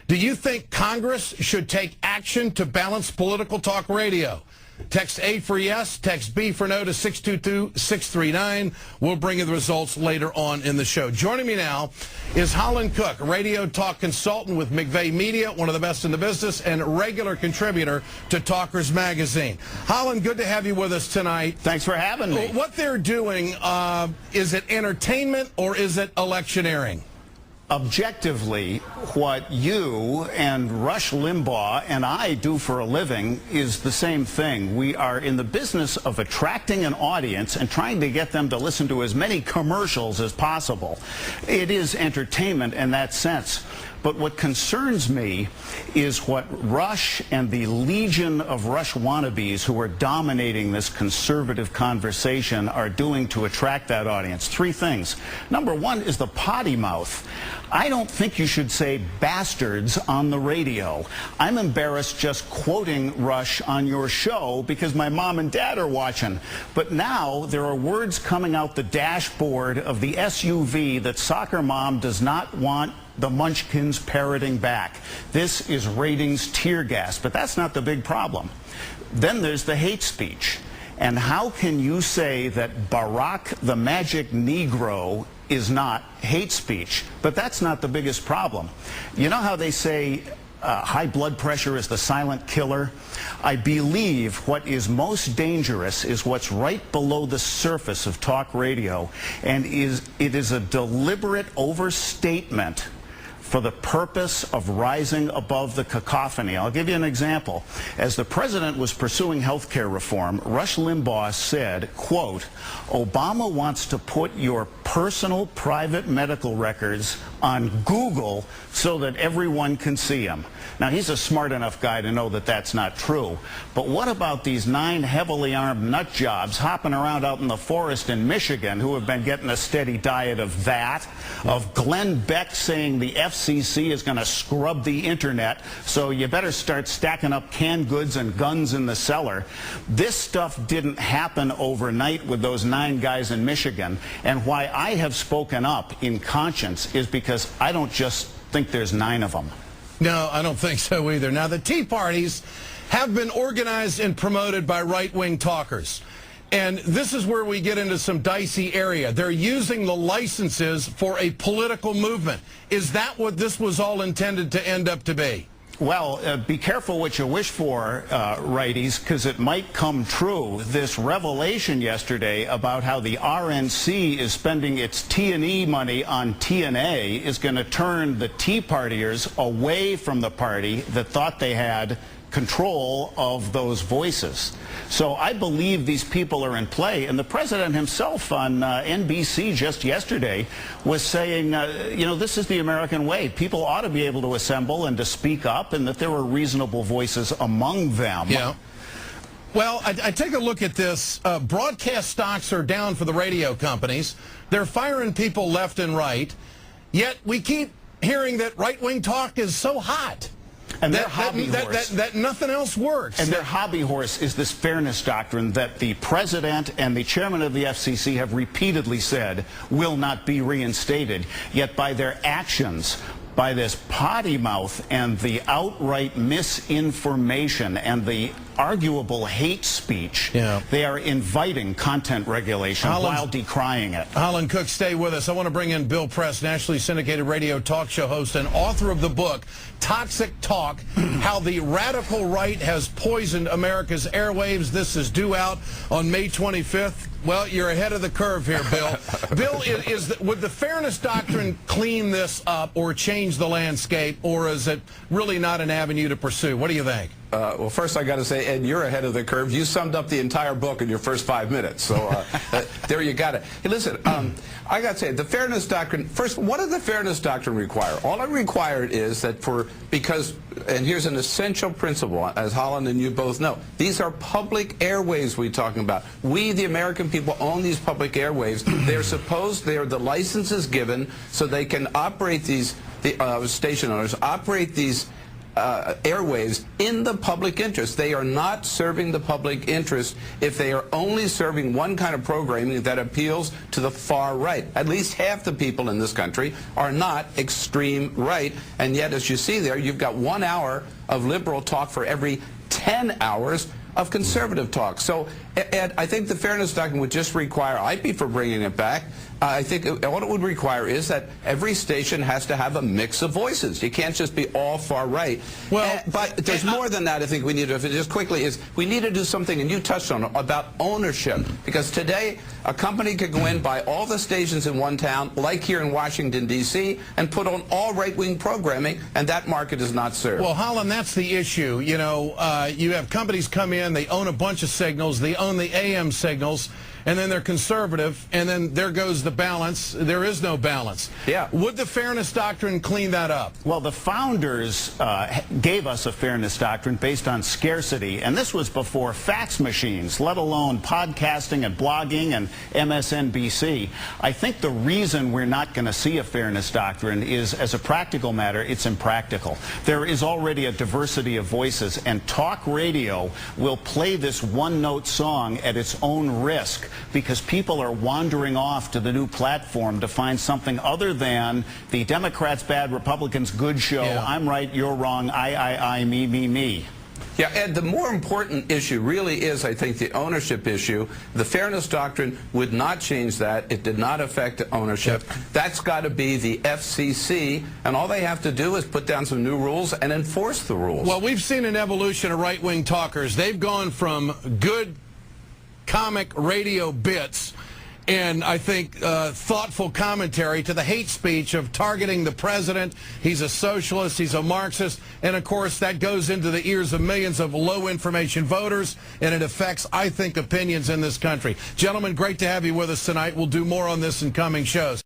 Do you think Congress should take action to balance political talk radio? Text A for yes, text B for no to 622-639. We'll bring you the results later on in the show. Joining me now is Holland Cooke, radio talk consultant with McVay Media, one of the best in the business, and regular contributor to Talkers Magazine. Holland, good to have you with us tonight. Thanks for having me. What they're doing, is it entertainment or is it electioneering? Objectively, what you and Rush Limbaugh and I do for a living is the same thing. We are in the business of attracting an audience and trying to get them to listen to as many commercials as possible. It is entertainment in that sense. But what concerns me is what Rush and the legion of Rush wannabes who are dominating this conservative conversation are doing to attract that audience. Three things. Number one is the potty mouth. I don't think you should say bastards on the radio. I'm embarrassed just quoting Rush on your show because my mom and dad are watching. But now there are words coming out the dashboard of the SUV that soccer mom does not want the Munchkins parroting back. This is ratings tear gas, but that's not the big problem. Then there's the hate speech. And how can you say that Barack the Magic Negro is not hate speech? But that's not the biggest problem. You know how they say high blood pressure is the silent killer? I believe what is most dangerous is what's right below the surface of talk radio, and it is a deliberate overstatement for the purpose of rising above the cacophony. I'll give you an example. As the president was pursuing health care reform, Rush Limbaugh said, quote, Obama wants to put your personal private medical records on Google so that everyone can see them. Now, he's a smart enough guy to know that that's not true. But what about these 9 heavily armed nut jobs hopping around out in the forest in Michigan who have been getting a steady diet of that, of Glenn Beck saying the FCC is going to scrub the internet, so you better start stacking up canned goods and guns in the cellar. This stuff didn't happen overnight with those 9 guys in Michigan, and why I have spoken up in conscience is because I don't just think there's 9 of them. No, I don't think so either. Now, the Tea Parties have been organized and promoted by right-wing talkers. And this is where we get into some dicey area. They're using the licenses for a political movement. Is that what this was all intended to end up to be? Well, be careful what you wish for, righties, because it might come true. This revelation yesterday about how the RNC is spending its T&E money on TNA is going to turn the Tea Partiers away from the party that thought they had control of those voices. So I believe these people are in play. And the president himself on NBC just yesterday was saying, you know, this is the American way. People ought to be able to assemble and to speak up, and that there were reasonable voices among them. Yeah. Well, I take a look at this. Broadcast stocks are down for the radio companies. They're firing people left and right. Yet we keep hearing that right-wing talk is so hot. And their hobby horse. That nothing else works. And their hobby horse is this fairness doctrine that the president and the chairman of the FCC have repeatedly said will not be reinstated. Yet by their actions, by this potty mouth and the outright misinformation and the arguable hate speech, they are inviting content regulation while decrying it. Holland Cooke, stay with us. I want to bring in Bill Press, nationally syndicated radio talk show host and author of the book, Toxic Talk, How the Radical Right Has Poisoned America's Airwaves. This is due out on May 25th. Well, you're ahead of the curve here, Bill. Bill, would the fairness doctrine clean this up or change the landscape, or is it really not an avenue to pursue? What do you think? Well, first I got to say, Ed, you're ahead of the curve. You summed up the entire book in your first 5 minutes. So there you got it. Hey, listen, I got to say, the fairness doctrine, first, what does the fairness doctrine require? All it required is that and here's an essential principle, as Holland and you both know, these are public airwaves we're talking about. We, the American people, own these public airwaves. They're the licenses given so they can operate these, station owners, operate these airwaves in the public interest. They are not serving the public interest if they are only serving one kind of programming that appeals to the far right. At least half the people in this country are not extreme right, and yet, as you see there, you've got 1 hour of liberal talk for every 10 hours of conservative talk. So, Ed, I think the fairness doctrine would just require, I'd be for bringing it back. I think what it would require is that every station has to have a mix of voices. You can't just be all far right. Well, but there's more than that. I think we need to, just quickly, is we need to do something, and you touched on it, about ownership. Because today, a company could go in, buy all the stations in one town, like here in Washington, D.C., and put on all right-wing programming, and that market is not served. Well, Holland, that's the issue. You know, you have companies come in, they own a bunch of signals, they own the AM signals, and then they're conservative, and then there goes the balance. There is no balance. Yeah. Would the fairness doctrine clean that up? Well, the founders gave us a fairness doctrine based on scarcity, and this was before fax machines, let alone podcasting and blogging and MSNBC. I think the reason we're not going to see a fairness doctrine is, as a practical matter, it's impractical. There is already a diversity of voices, and talk radio will play this one-note song at its own risk, because people are wandering off to the new platform to find something other than the Democrats bad, Republicans good show. Yeah. I'm right, you're wrong, I, me, me. Yeah, Ed, the more important issue really is, I think, the ownership issue. The fairness doctrine would not change that. It did not affect ownership. Yep. That's got to be the FCC, and all they have to do is put down some new rules and enforce the rules. Well, we've seen an evolution of right-wing talkers. They've gone from good comic radio bits and, I think, thoughtful commentary to the hate speech of targeting the president. He's a socialist, he's a Marxist, and of course that goes into the ears of millions of low-information voters, and it affects, I think, opinions in this country. Gentlemen, great to have you with us tonight. We'll do more on this in coming shows.